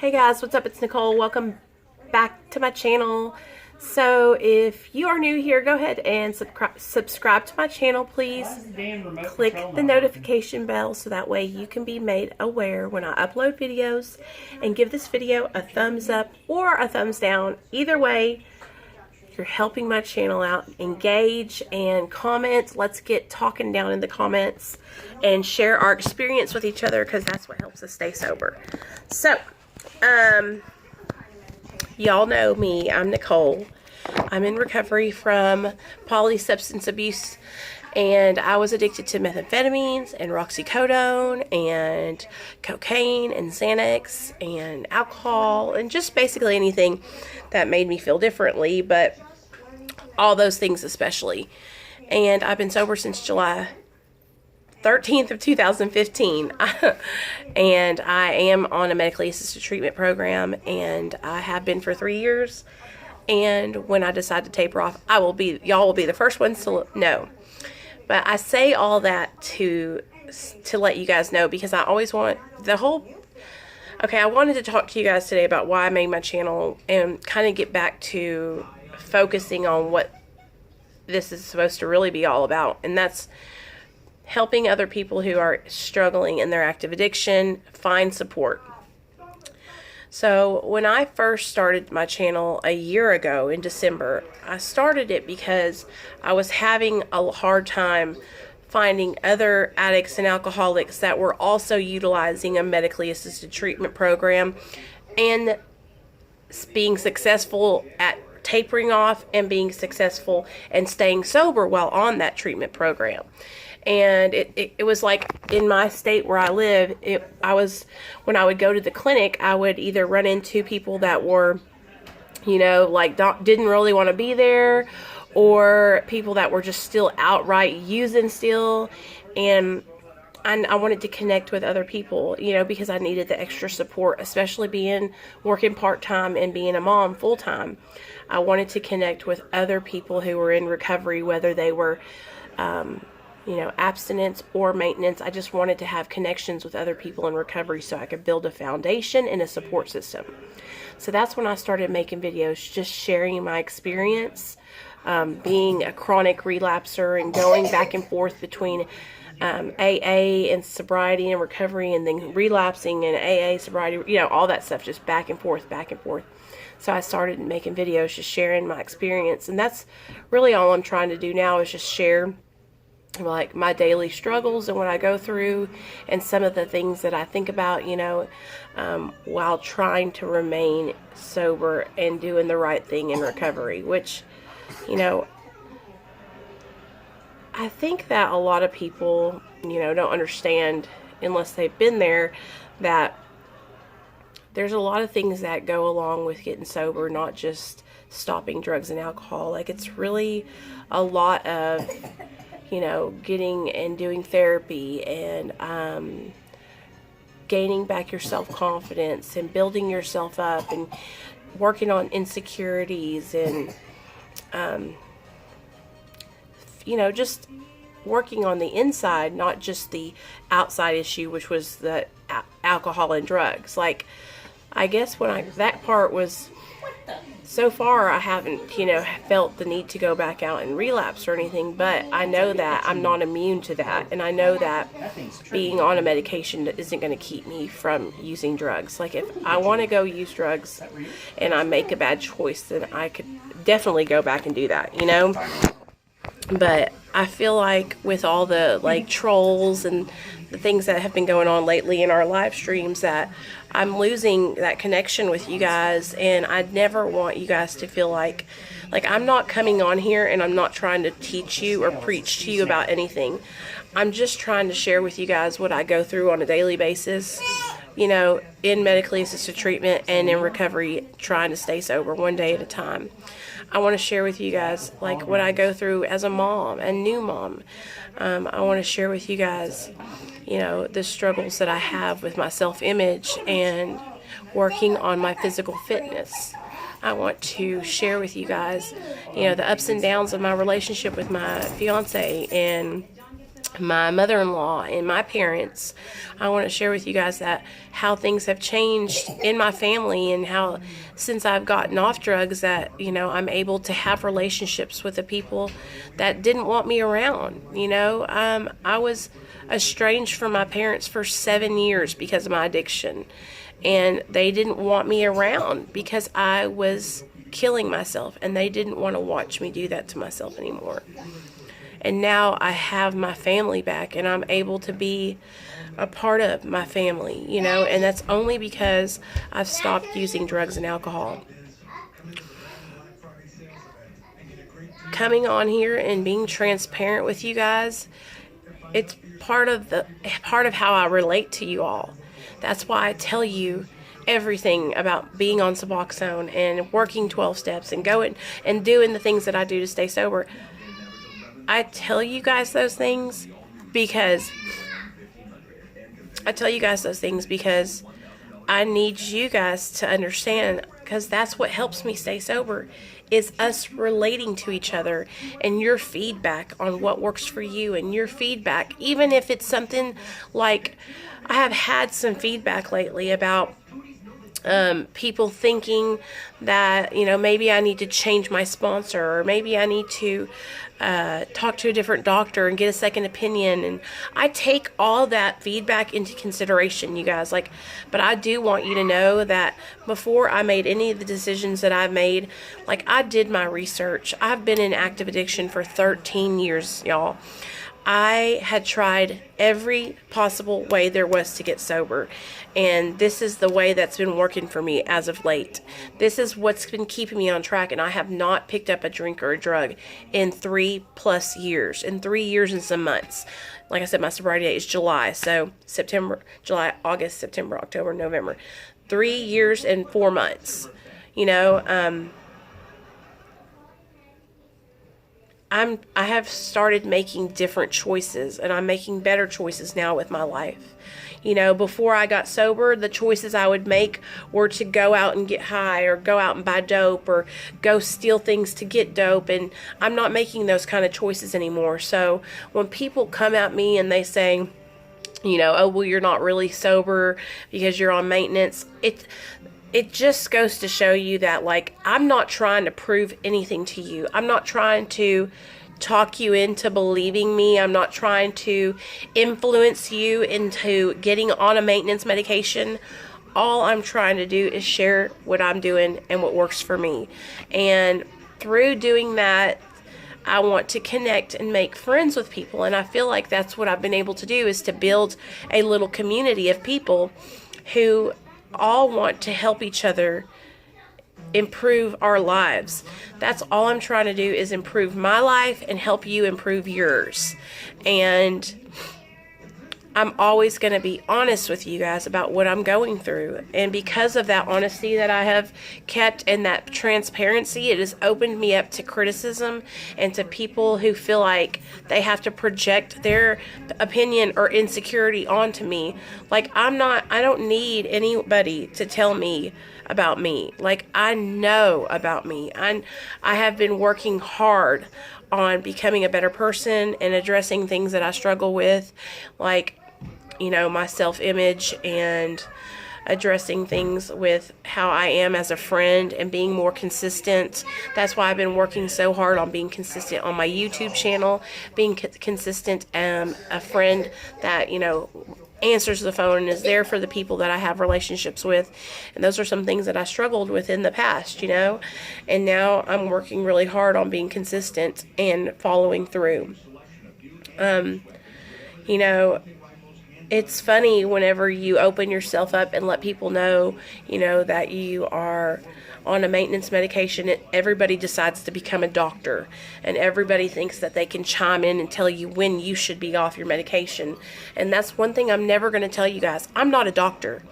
Hey guys, what's up? It's Nicole. Welcome back to my channel. So if you are new here, go ahead and subscribe to my channel, please. Click the notification bell so that way you can be made aware when I upload videos, and give this video a thumbs up or a thumbs down. Either way, you're helping my channel out. Engage and comment. Let's get talking down in the comments and share our experience with each other, because that's what helps us stay sober. So y'all know me. I'm Nicole. I'm in recovery from poly substance abuse, and I was addicted to methamphetamines and oxycodone and cocaine and Xanax and alcohol and just basically anything that made me feel differently, but all those things especially. And I've been sober since July 13th of 2015 and I am on a medically assisted treatment program, and I have been for 3 years. And when I decide to taper off, y'all will be the first ones to know. But I say all that to let you guys know, because I always want I wanted to talk to you guys today about why I made my channel and kind of get back to focusing on what this is supposed to really be all about, and that's helping other people who are struggling in their active addiction find support. So when I first started my channel a year ago in December, I started it because I was having a hard time finding other addicts and alcoholics that were also utilizing a medically assisted treatment program and being successful at tapering off and being successful and staying sober while on that treatment program. And it was like, in my state where I live, when I would go to the clinic, I would either run into people that were, didn't really want to be there, or people that were just still outright using still. And I wanted to connect with other people, because I needed the extra support, especially working part-time and being a mom full-time. I wanted to connect with other people who were in recovery, whether they were, abstinence or maintenance. I just wanted to have connections with other people in recovery so I could build a foundation and a support system. So that's when I started making videos, just sharing my experience, being a chronic relapser and going back and forth between AA and sobriety and recovery, and then relapsing and AA, sobriety, all that stuff, just back and forth, back and forth. So I started making videos, just sharing my experience, and that's really all I'm trying to do now, is just share like my daily struggles and what I go through, and some of the things that I think about, while trying to remain sober and doing the right thing in recovery, which, I think that a lot of people, don't understand unless they've been there, that there's a lot of things that go along with getting sober, not just stopping drugs and alcohol. Like, it's really a lot of getting and doing therapy and gaining back your self-confidence and building yourself up and working on insecurities and, just working on the inside, not just the outside issue, which was the alcohol and drugs. Like, I guess that part was, so far I haven't, felt the need to go back out and relapse or anything, but I know that I'm not immune to that, and I know that being on a medication isn't going to keep me from using drugs. Like, if I want to go use drugs and I make a bad choice, then I could definitely go back and do that, But I feel like with all the trolls and the things that have been going on lately in our live streams, that I'm losing that connection with you guys, and I'd never want you guys to feel like I'm not coming on here and I'm not trying to teach you or preach to you about anything. I'm just trying to share with you guys what I go through on a daily basis, in medically assisted treatment and in recovery, trying to stay sober one day at a time. I want to share with you guys what I go through as a mom, a new mom. I want to share with you guys, the struggles that I have with my self-image and working on my physical fitness. I want to share with you guys, the ups and downs of my relationship with my fiance, and my mother-in-law and my parents, I want to share with you guys that how things have changed in my family, and how since I've gotten off drugs that, I'm able to have relationships with the people that didn't want me around. I was estranged from my parents for 7 years because of my addiction, and they didn't want me around because I was killing myself, and they didn't want to watch me do that to myself anymore. And now I have my family back, and I'm able to be a part of my family, and that's only because I've stopped using drugs and alcohol. Coming on here and being transparent with you guys, it's part of how I relate to you all. That's why I tell you everything about being on Suboxone and working 12 steps and going and doing the things that I do to stay sober. I tell you guys those things because I need you guys to understand, because that's what helps me stay sober, is us relating to each other and your feedback on what works for you, and your feedback, even if it's something like, I have had some feedback lately about people thinking that, maybe I need to change my sponsor, or maybe I need to talk to a different doctor and get a second opinion. And I take all that feedback into consideration, you guys. But I do want you to know that before I made any of the decisions that I've made, I did my research. I've been in active addiction for 13 years, y'all. I had tried every possible way there was to get sober, and this is the way that's been working for me as of late. This is what's been keeping me on track, and I have not picked up a drink or a drug in 3+ years, in 3 years and some months. Like I said, my sobriety date is July, so July, August, September, October, November. 3 years and 4 months. I have started making different choices, and I'm making better choices now with my life. Before I got sober, the choices I would make were to go out and get high, or go out and buy dope, or go steal things to get dope, and I'm not making those kind of choices anymore. So when people come at me and they say, oh, well, you're not really sober because you're on maintenance, it just goes to show you that, I'm not trying to prove anything to you. I'm not trying to talk you into believing me. I'm not trying to influence you into getting on a maintenance medication. All I'm trying to do is share what I'm doing and what works for me. And through doing that, I want to connect and make friends with people. And I feel like that's what I've been able to do, is to build a little community of people who all want to help each other improve our lives. That's all I'm trying to do, is improve my life and help you improve yours. And I'm always going to be honest with you guys about what I'm going through. And because of that honesty that I have kept, and that transparency, it has opened me up to criticism and to people who feel like they have to project their opinion or insecurity onto me. I don't need anybody to tell me about me. I know about me. I have been working hard on becoming a better person and addressing things that I struggle with, my self-image, and addressing things with how I am as a friend and being more consistent. That's why I've been working so hard on being consistent on my YouTube channel, being consistent, a friend that, answers the phone and is there for the people that I have relationships with. And those are some things that I struggled with in the past, and now I'm working really hard on being consistent and following through. It's funny whenever you open yourself up and let people know, that you are on a maintenance medication. Everybody decides to become a doctor, and everybody thinks that they can chime in and tell you when you should be off your medication. And that's one thing I'm never going to tell you guys. I'm not a doctor.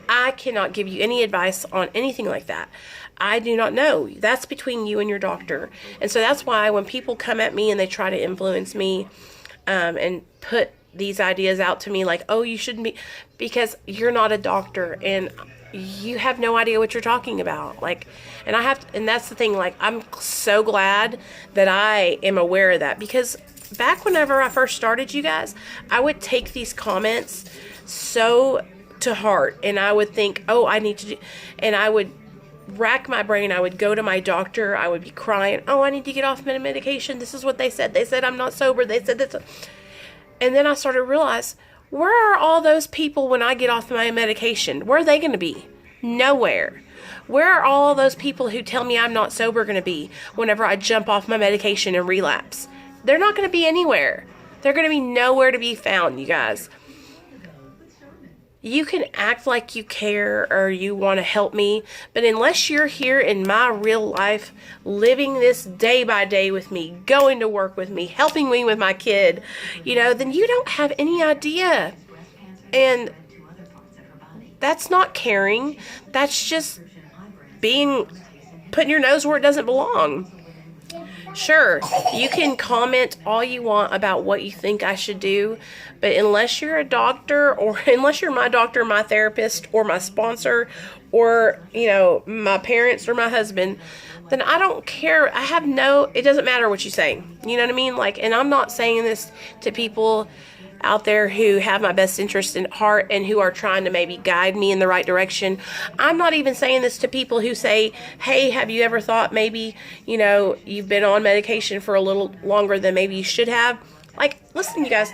I cannot give you any advice on anything like that. I do not know. That's between you and your doctor. And so that's why when people come at me and they try to influence me, and put these ideas out to me oh, you shouldn't be, because you're not a doctor and you have no idea what you're talking about. And that's the thing, I'm so glad that I am aware of that, because back whenever I first started, you guys, I would take these comments so to heart, and I would think, oh, I need to do, and I would rack my brain. I would go to my doctor. I would be crying, oh, I need to get off medication. This is what they said. They said I'm not sober. They said this. And then I started to realize, where are all those people when I get off my medication? Where are they going to be? Nowhere. Where are all those people who tell me I'm not sober going to be whenever I jump off my medication and relapse? They're not going to be anywhere. They're going to be nowhere to be found, you guys. You can act like you care or you want to help me, but unless you're here in my real life, living this day by day with me, going to work with me, helping me with my kid, then you don't have any idea. And that's not caring. That's just putting your nose where it doesn't belong. Sure, you can comment all you want about what you think I should do, but unless you're a doctor, or unless you're my doctor, my therapist, or my sponsor, or, my parents or my husband, then I don't care. It doesn't matter what you say. You know what I mean? And I'm not saying this to people out there who have my best interest in heart and who are trying to maybe guide me in the right direction. I'm not even saying this to people who say, hey, have you ever thought maybe, you've been on medication for a little longer than maybe you should have? Listen, you guys,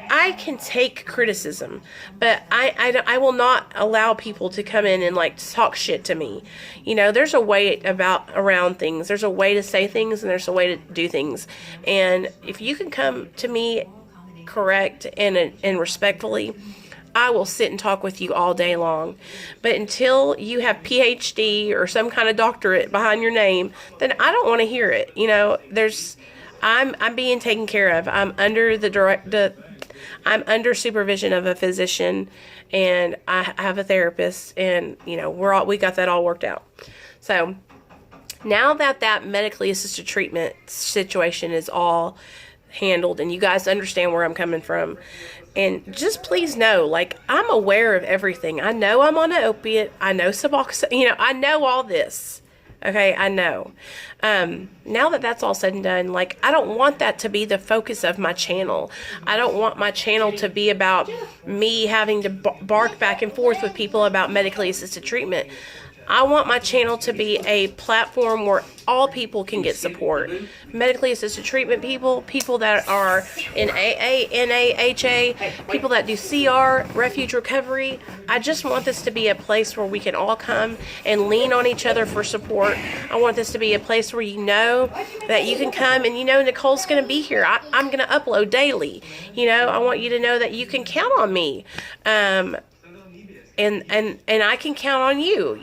I can take criticism, but I will not allow people to come in and talk shit to me. There's a way around things. There's a way to say things, and there's a way to do things. And if you can come to me correct and respectfully, I will sit and talk with you all day long. But until you have PhD or some kind of doctorate behind your name, then I don't want to hear it. I'm being taken care of. I'm under supervision of a physician, and I have a therapist, and we got that all worked out. So now that medically assisted treatment situation is all handled and you guys understand where I'm coming from, and just please know, I'm aware of everything. I know I'm on an opiate. I know Suboxone. I know all this. Okay, I know. Now that that's all said and done, I don't want that to be the focus of my channel. I don't want my channel to be about me having to bark back and forth with people about medically assisted treatment. I want my channel to be a platform where all people can get support. Medically assisted treatment people that are in AA, NA, HA, people that do CR, refuge recovery. I just want this to be a place where we can all come and lean on each other for support. I want this to be a place where that you can come and Nicole's going to be here. I'm going to upload daily. I want you to know that you can count on me. And I can count on you.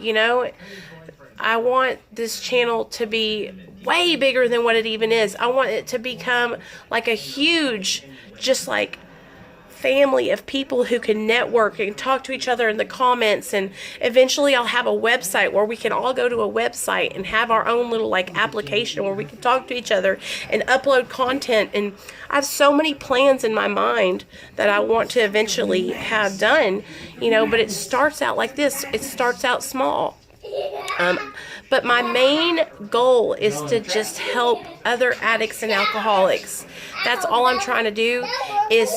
I want this channel to be way bigger than what it even is. I want it to become a huge, family of people who can network and talk to each other in the comments, and eventually I'll have a website where we can all go to a website and have our own little application where we can talk to each other and upload content. And I have so many plans in my mind that I want to eventually have done, but it starts out like this. It starts out small. But my main goal is to just help other addicts and alcoholics. That's all I'm trying to do, is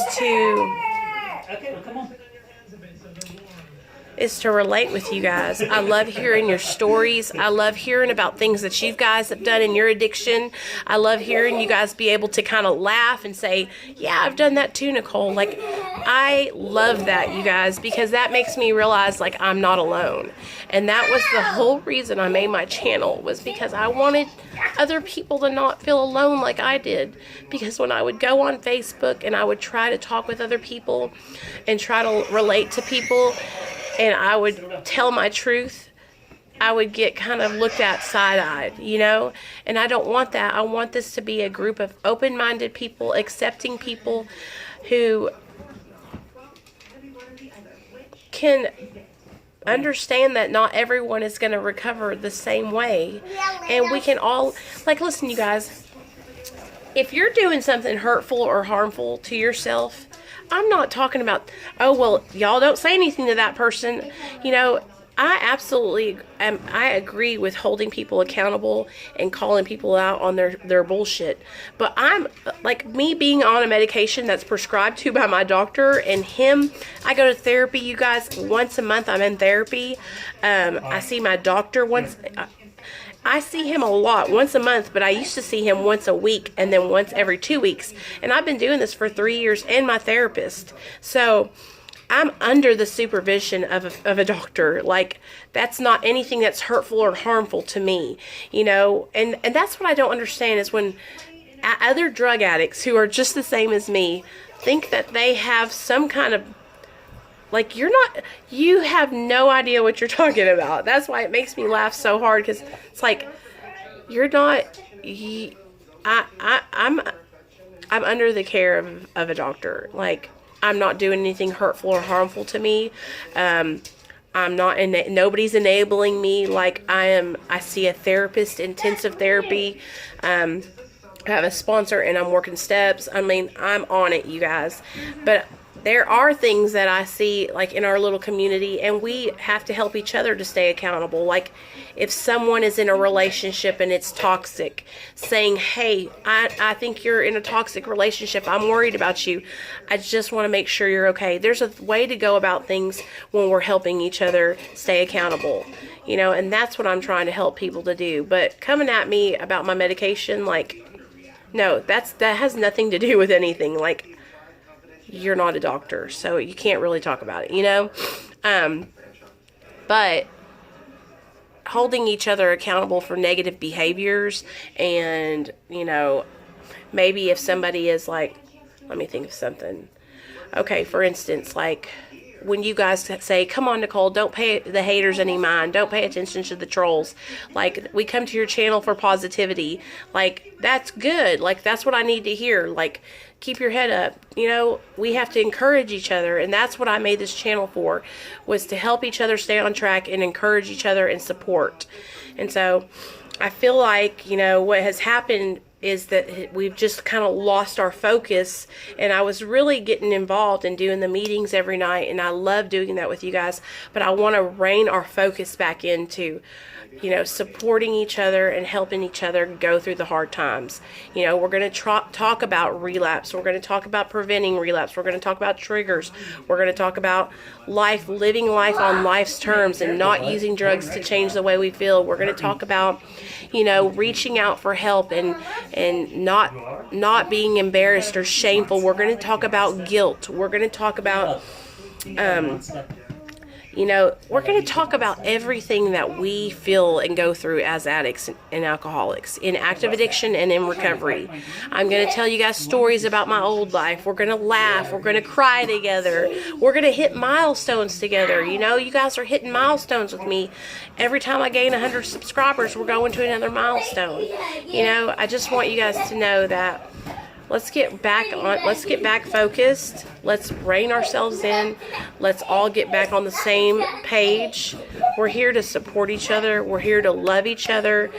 to relate with you guys. I love hearing your stories. I love hearing about things that you guys have done in your addiction. I love hearing you guys be able to kind of laugh and say, yeah, I've done that too, Nicole. I love that, you guys, because that makes me realize I'm not alone. And that was the whole reason I made my channel, was because I wanted other people to not feel alone like I did. Because when I would go on Facebook and I would try to talk with other people and try to relate to people, and I would tell my truth, I would get kind of looked at side-eyed, and I don't want that. I want this to be a group of open-minded people, accepting people who can understand that not everyone is going to recover the same way. And we can all, listen, you guys, if you're doing something hurtful or harmful to yourself, I'm not talking about, oh, well, y'all don't say anything to that person. I absolutely I agree with holding people accountable and calling people out on their bullshit. But I'm like, me being on a medication that's prescribed to by my doctor, and him, I go to therapy, you guys, once a month. I'm in therapy. I see my doctor once. I see him a lot, once a month, but I used to see him once a week and then once every 2 weeks. And I've been doing this for 3 years, and my therapist. So I'm under the supervision of a doctor. Like, that's not anything that's hurtful or harmful to me, you know? And that's what I don't understand, is when other drug addicts who are just the same as me think that they have some kind of, like, you have no idea what you're talking about. That's why it makes me laugh so hard, because it's like, I'm under the care of a doctor. Like, I'm not doing anything hurtful or harmful to me. I'm not, nobody's enabling me. Like, I see a therapist, intensive therapy. I have a sponsor, and I'm working steps. I mean, I'm on it, you guys. But there are things that I see, like, in our little community, and we have to help each other to stay accountable. Like, if someone is in a relationship and it's toxic, saying, hey, I think you're in a toxic relationship. I'm worried about you. I just want to make sure you're okay. There's a way to go about things when we're helping each other stay accountable, you know, and that's what I'm trying to help people to do. But coming at me about my medication, like, no, that has nothing to do with anything. Like, you're not a doctor, so you can't really talk about it, you know? But holding each other accountable for negative behaviors, and, you know, maybe if somebody is like, let me think of something. Okay, for instance, like, when you guys say, come on, Nicole, don't pay the haters any mind. Don't pay attention to the trolls. Like, we come to your channel for positivity. Like, that's good. Like, that's what I need to hear. Like, keep your head up. You know, we have to encourage each other. And that's what I made this channel for, was to help each other stay on track and encourage each other and support. And so I feel like, you know, what has happened is that we've just kind of lost our focus, and I was really getting involved in doing the meetings every night, and I love doing that with you guys, but I want to rein our focus back into, you know, supporting each other and helping each other go through the hard times. You know, we're going to talk about relapse. We're going to talk about preventing relapse. We're going to talk about triggers. We're going to talk about living life on life's terms and not using drugs to change the way we feel. We're going to talk about, you know, reaching out for help and not being embarrassed or shameful. We're going to talk about guilt. We're going to talk about, you know, we're going to talk about everything that we feel and go through as addicts and alcoholics, in active addiction and in recovery. I'm going to tell you guys stories about my old life. We're going to laugh. We're going to cry together. We're going to hit milestones together. You know, you guys are hitting milestones with me. Every time I gain 100 subscribers, we're going to another milestone. You know, I just want you guys to know that let's get back focused. Let's rein ourselves in. Let's all get back on the same page. We're here to support each other. We're here to love each other,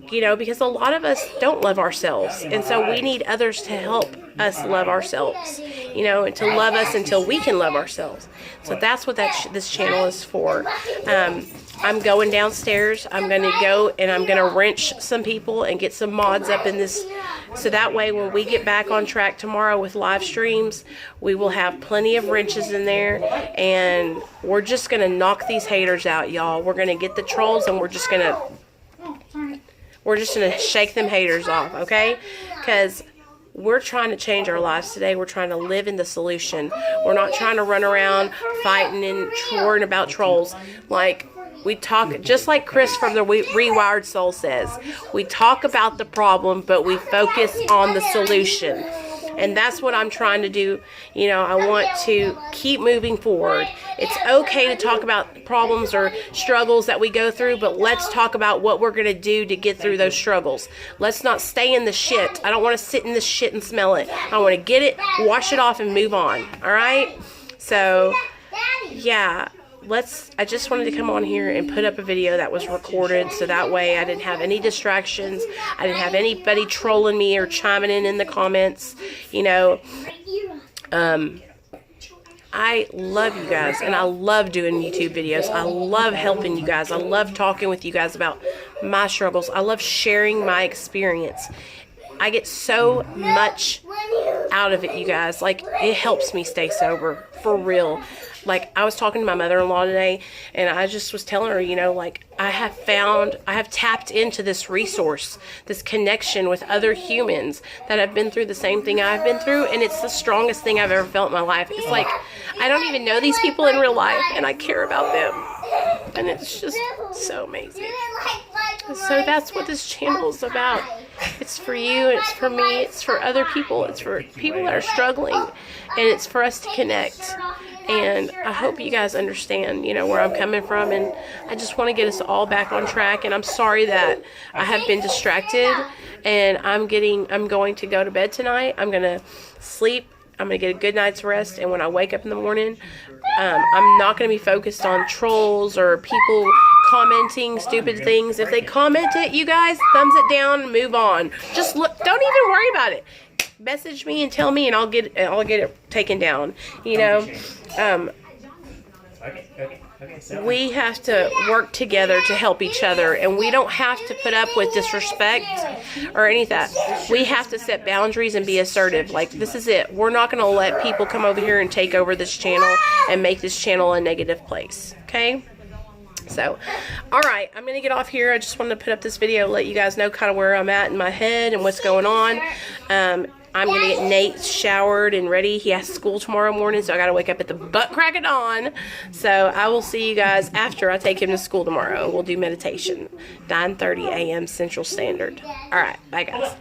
you know, because a lot of us don't love ourselves. And so we need others to help us love ourselves, you know, and to love us until we can love ourselves. So that's what this channel is for. I'm going downstairs. I'm going to go and I'm going to wrench some people and get some mods up in this, so that way when we get back on track tomorrow with live streams, we will have plenty of wrenches in there, and we're just going to knock these haters out, y'all. We're going to get the trolls, and we're just going to shake them haters off, okay? Because we're trying to change our lives today. We're trying to live in the solution. We're not trying to run around fighting and worrying about trolls. Like, we talk, just like Chris from the Rewired Soul says, we talk about the problem, but we focus on the solution. And that's what I'm trying to do. You know, I want to keep moving forward. It's okay to talk about problems or struggles that we go through, but let's talk about what we're going to do to get through those struggles. Let's not stay in the shit. I don't want to sit in this shit and smell it. I want to get it, wash it off, and move on. All right? So, yeah. I just wanted to come on here and put up a video that was recorded, so that way I didn't have any distractions. I didn't have anybody trolling me or chiming in the comments. You know, I love you guys, and I love doing YouTube videos. I love helping you guys. I love talking with you guys about my struggles. I love sharing my experience. I get so much out of it, you guys. Like, it helps me stay sober, for real. Like, I was talking to my mother-in-law today, and I just was telling her, you know, like, I have tapped into this resource, this connection with other humans that have been through the same thing I've been through, and it's the strongest thing I've ever felt in my life. It's like, I don't even know these people in real life, and I care about them, and it's just so amazing. So that's what this channel is about. It's for you, it's for me, it's for other people, it's for people that are struggling, and it's for us to connect. And I hope you guys understand, you know, where I'm coming from, and I just want to get us all back on track. And I'm sorry that I have been distracted, and I'm going to go to bed tonight. I'm going to sleep. I'm going to get a good night's rest, and when I wake up in the morning, I'm not going to be focused on trolls or people commenting stupid things. If they comment it, you guys, thumbs it down and move on. Just look, don't even worry about it. Message me and tell me, and I'll get it taken down. You know, we have to work together to help each other, and we don't have to put up with disrespect or any of that. We have to set boundaries and be assertive. Like, this is it. We're not going to let people come over here and take over this channel and make this channel a negative place. Okay? So, alright, I'm going to get off here. I just wanted to put up this video, let you guys know kind of where I'm at in my head and what's going on. I'm going to get Nate showered and ready. He has school tomorrow morning, so I got to wake up at the butt crack of dawn. So, I will see you guys after I take him to school tomorrow. We'll do meditation, 9:30 a.m. Central Standard. Alright, bye guys.